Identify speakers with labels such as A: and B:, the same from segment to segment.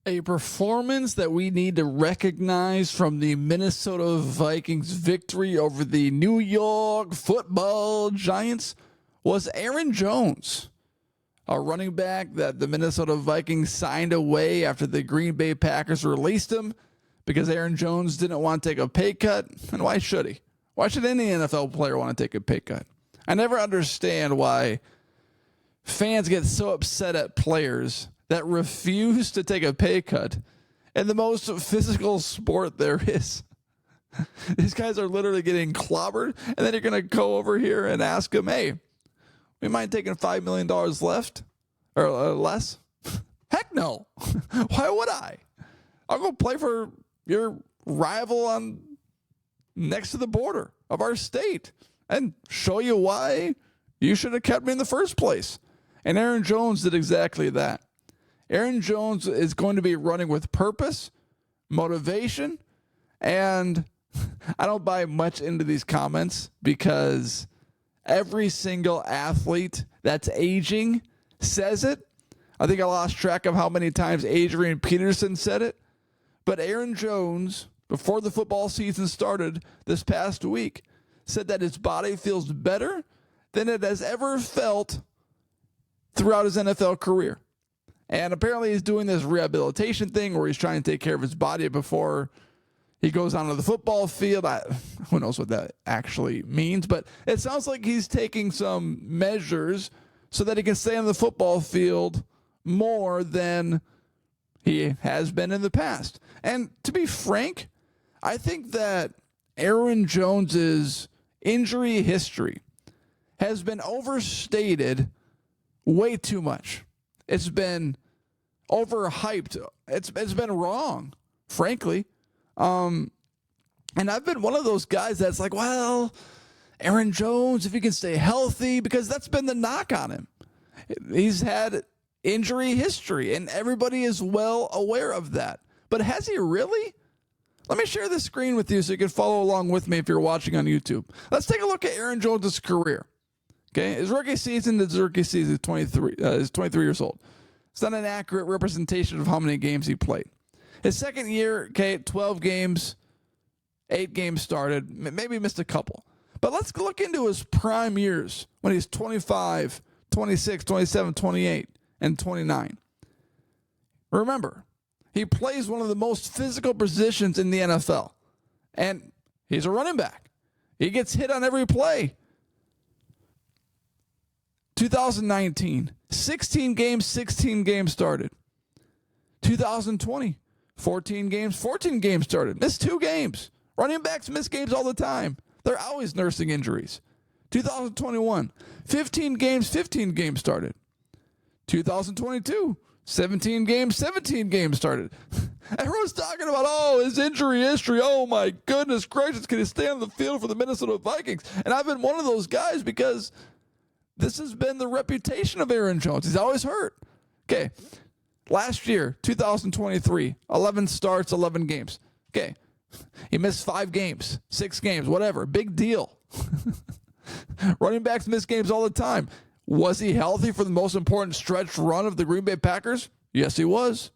A: A performance that we need to recognize from the Minnesota Vikings victory over the New York Football Giants was Aaron Jones, a running back that the Minnesota Vikings signed away after the Green Bay Packers released him because Aaron Jones didn't want to take a pay cut. And why should he? Why should any NFL player want to take a pay cut? I never understand why fans get so upset at players that refuse to take a pay cut in the most physical sport there is. These guys are literally getting clobbered, and then you're going to go over here and ask them, hey, we mind taking $5 million left or less? Heck no. Why would I? I'll go play for your rival on next to the border of our state and show you why you should have kept me in the first place. And Aaron Jones did exactly that. Aaron Jones is going to be running with purpose, motivation, and I don't buy much into these comments because every single athlete that's aging says it. I think I lost track of how many times Adrian Peterson said it. But Aaron Jones, before the football season started this past week, said that his body feels better than it has ever felt throughout his NFL career. And apparently he's doing this rehabilitation thing where he's trying to take care of his body before he goes onto the football field. Who knows what that actually means, but it sounds like he's taking some measures so that he can stay on the football field more than he has been in the past. And to be frank, I think that Aaron Jones's injury history has been overstated way too much. It's been overhyped. It's been wrong, frankly. And I've been one of those guys that's like, well, Aaron Jones, if he can stay healthy, because that's been the knock on him. He's had injury history, and everybody is well aware of that. But has he really? Let me share the screen with you so you can follow along with me if you're watching on YouTube. Let's take a look at Aaron Jones' career. Okay, his rookie season is 23 years old. It's not an accurate representation of how many games he played. His second year, 12 games, 8 games started, maybe missed a couple. But let's look into his prime years when he's 25, 26, 27, 28, and 29. Remember, he plays one of the most physical positions in the NFL, and he's a running back. He gets hit on every play. 2019, 16 games, 16 games started. 2020, 14 games, 14 games started. Missed 2 games. Running backs miss games all the time. They're always nursing injuries. 2021, 15 games, 15 games started. 2022, 17 games, 17 games started. Everyone's talking about, his injury history. Oh, my goodness gracious, can he stay on the field for the Minnesota Vikings? And I've been one of those guys because this has been the reputation of Aaron Jones. He's always hurt. Okay, last year, 2023, 11 starts, 11 games. Okay, he missed 5 games, 6 games, whatever. Big deal. Running backs miss games all the time. Was he healthy for the most important stretch run of the Green Bay Packers? Yes, he was.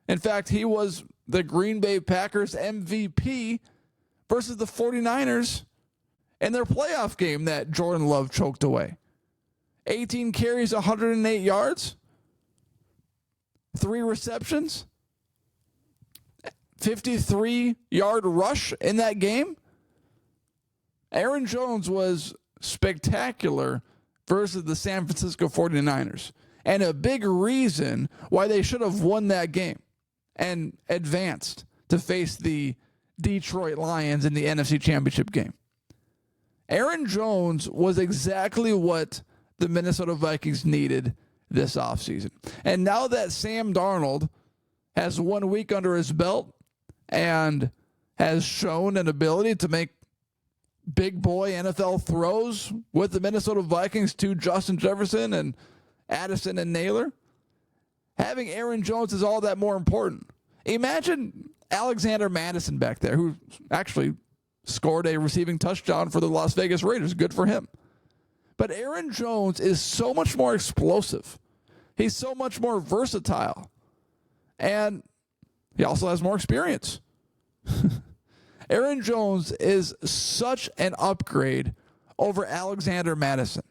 A: In fact, he was the Green Bay Packers MVP versus the 49ers in their playoff game that Jordan Love choked away. 18 carries, 108 yards, 3 receptions, 53-yard rush in that game. Aaron Jones was spectacular versus the San Francisco 49ers, and a big reason why they should have won that game and advanced to face the Detroit Lions in the NFC Championship game. Aaron Jones was exactly what the Minnesota Vikings needed this offseason. And now that Sam Darnold has 1 week under his belt and has shown an ability to make big boy NFL throws with the Minnesota Vikings to Justin Jefferson and Addison and Naylor, having Aaron Jones is all that more important. Imagine Alexander Madison back there, who actually scored a receiving touchdown for the Las Vegas Raiders. Good for him. But Aaron Jones is so much more explosive. He's so much more versatile. And he also has more experience. Aaron Jones is such an upgrade over Alexander Madison,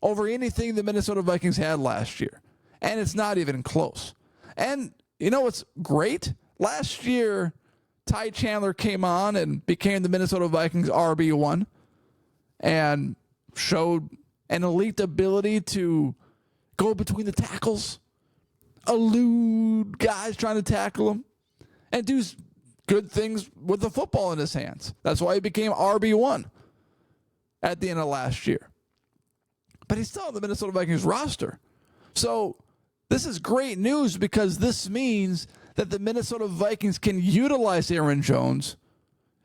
A: over anything the Minnesota Vikings had last year. And it's not even close. And you know what's great? Last year, Ty Chandler came on and became the Minnesota Vikings RB1 and showed an elite ability to go between the tackles, elude guys trying to tackle him, and do good things with the football in his hands. That's why he became RB1 at the end of last year. But he's still on the Minnesota Vikings roster. So this is great news because this means that the Minnesota Vikings can utilize Aaron Jones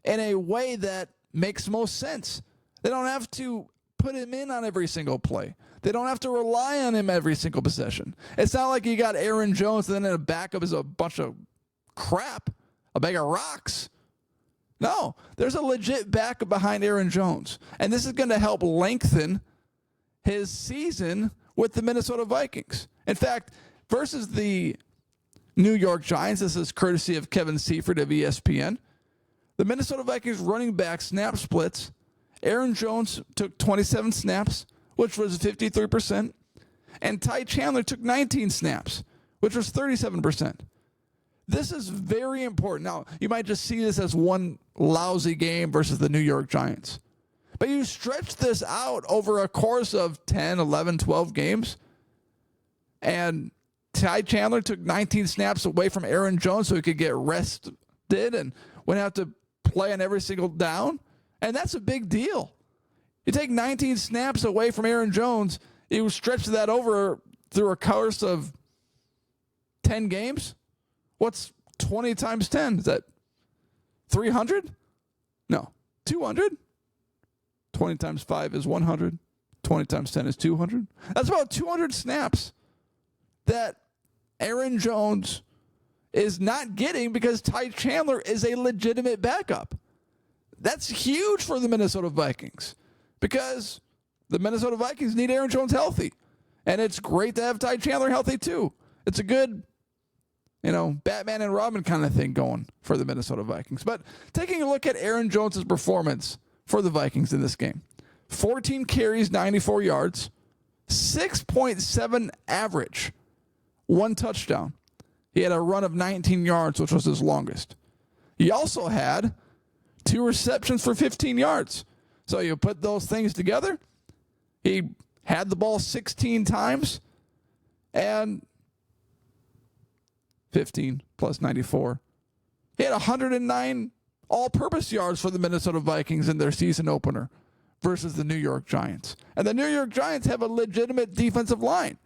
A: in a way that makes most sense. They don't have to put him in on every single play. They don't have to rely on him every single possession. It's not like you got Aaron Jones and then in the backup is a bunch of crap, a bag of rocks. No, there's a legit backup behind Aaron Jones. And this is going to help lengthen his season with the Minnesota Vikings. In fact, versus the New York Giants, this is courtesy of Kevin Seifert of ESPN, the Minnesota Vikings running back snap splits, Aaron Jones took 27 snaps, which was 53%, and Ty Chandler took 19 snaps, which was 37%. This is very important. Now, you might just see this as one lousy game versus the New York Giants. But you stretch this out over a course of 10, 11, 12 games, and Ty Chandler took 19 snaps away from Aaron Jones so he could get rested and wouldn't have to play on every single down. And that's a big deal. You take 19 snaps away from Aaron Jones, you stretch that over through a course of 10 games. What's 20 times 10? Is that 300? No, 200? 20 times 5 is 100. 20 times 10 is 200. That's about 200 snaps that Aaron Jones is not getting because Ty Chandler is a legitimate backup. That's huge for the Minnesota Vikings because the Minnesota Vikings need Aaron Jones healthy. And it's great to have Ty Chandler healthy too. It's a good, Batman and Robin kind of thing going for the Minnesota Vikings. But taking a look at Aaron Jones' performance for the Vikings in this game. 14 carries, 94 yards, 6.7 average, 1 touchdown. He had a run of 19 yards, which was his longest. He also had 2 receptions for 15 yards. So you put those things together, he had the ball 16 times, and 15 plus 94. He had 109 all-purpose yards for the Minnesota Vikings in their season opener versus the New York Giants. And the New York Giants have a legitimate defensive line.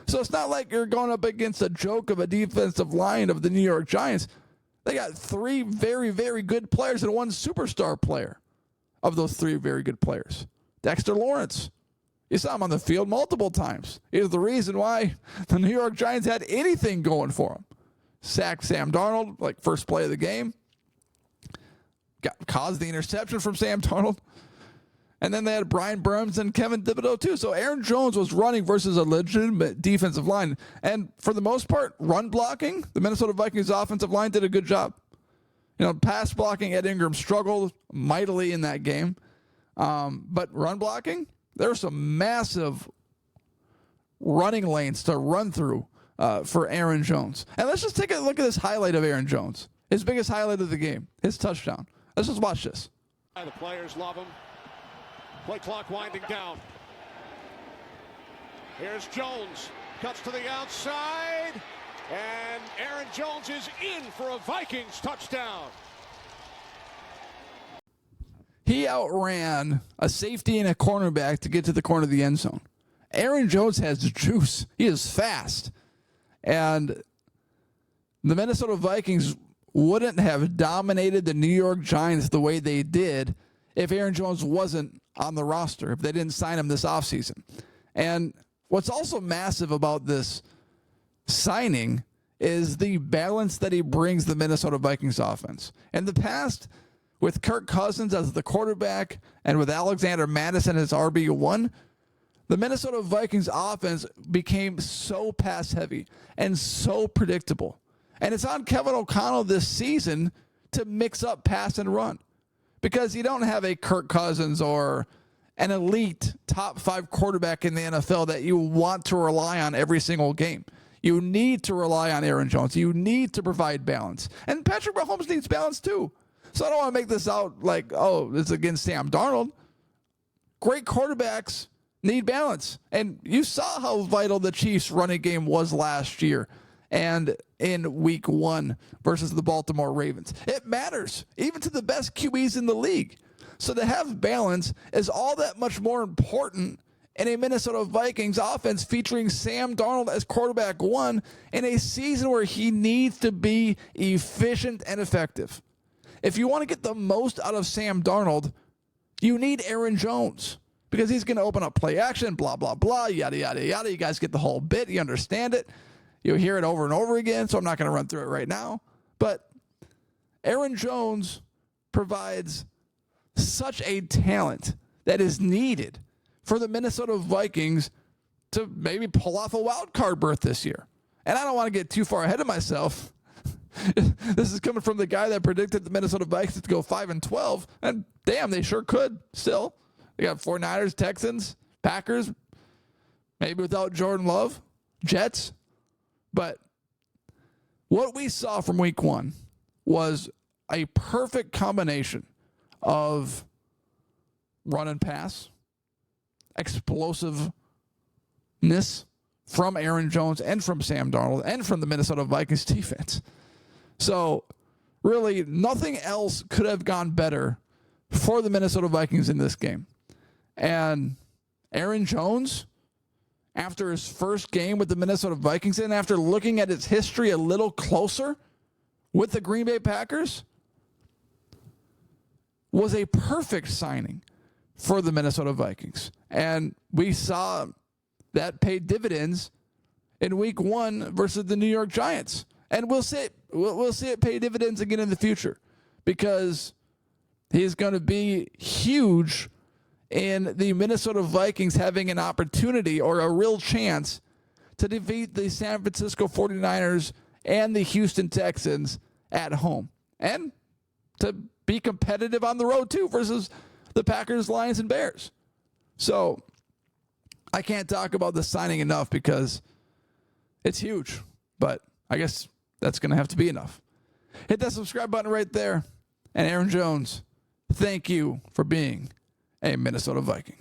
A: So it's not like you're going up against a joke of a defensive line of the New York Giants. They got 3 very, very good players and 1 superstar player of those 3 very good players. Dexter Lawrence. You saw him on the field multiple times. He's the reason why the New York Giants had anything going for them. Sacked Sam Darnold, like first play of the game. Caused the interception from Sam Darnold. And then they had Brian Burns and Kevin Thibodeau too. So Aaron Jones was running versus a legitimate defensive line. And for the most part, run blocking, the Minnesota Vikings offensive line did a good job. Pass blocking, Ed Ingram struggled mightily in that game. But run blocking, there were some massive running lanes to run through for Aaron Jones. And let's just take a look at this highlight of Aaron Jones. His biggest highlight of the game, his touchdown. Let's just watch this.
B: The players love him. Play clock winding down. Here's Jones. Cuts to the outside. And Aaron Jones is in for a Vikings touchdown.
A: He outran a safety and a cornerback to get to the corner of the end zone. Aaron Jones has juice. He is fast. And the Minnesota Vikings wouldn't have dominated the New York Giants the way they did if Aaron Jones wasn't on the roster, if they didn't sign him this offseason. And what's also massive about this signing is the balance that he brings the Minnesota Vikings offense. In the past, with Kirk Cousins as the quarterback and with Alexander Madison as RB1, the Minnesota Vikings offense became so pass heavy and so predictable. And it's on Kevin O'Connell this season to mix up pass and run, because you don't have a Kirk Cousins or an elite top 5 quarterback in the NFL that you want to rely on every single game. You need to rely on Aaron Jones. You need to provide balance. And Patrick Mahomes needs balance too. So I don't want to make this out like, oh, it's against Sam Darnold. Great quarterbacks need balance. And you saw how vital the Chiefs' running game was last year and in week 1 versus the Baltimore Ravens. It matters, even to the best QBs in the league. So to have balance is all that much more important in a Minnesota Vikings offense featuring Sam Darnold as quarterback 1 in a season where he needs to be efficient and effective. If you want to get the most out of Sam Darnold, you need Aaron Jones, because he's going to open up play action, blah, blah, blah, yada, yada, yada. You guys get the whole bit. You understand it. You'll hear it over and over again, so I'm not going to run through it right now. But Aaron Jones provides such a talent that is needed for the Minnesota Vikings to maybe pull off a wild card berth this year. And I don't want to get too far ahead of myself. This is coming from the guy that predicted the Minnesota Vikings to go 5-12, and damn, they sure could still. They got 49ers, Texans, Packers, maybe without Jordan Love, Jets. But what we saw from week 1 was a perfect combination of run and pass, explosiveness from Aaron Jones and from Sam Darnold and from the Minnesota Vikings defense. So really nothing else could have gone better for the Minnesota Vikings in this game. And Aaron Jones, after his first game with the Minnesota Vikings and after looking at his history a little closer with the Green Bay Packers, was a perfect signing for the Minnesota Vikings. And we saw that pay dividends in week 1 versus the New York Giants. And we'll see it pay dividends again in the future, because he's going to be huge in the Minnesota Vikings having an opportunity or a real chance to defeat the San Francisco 49ers and the Houston Texans at home, and to be competitive on the road too versus the Packers, Lions, and Bears. So I can't talk about the signing enough because it's huge, but I guess that's going to have to be enough. Hit that subscribe button right there. And Aaron Jones, thank you for being a Minnesota Viking.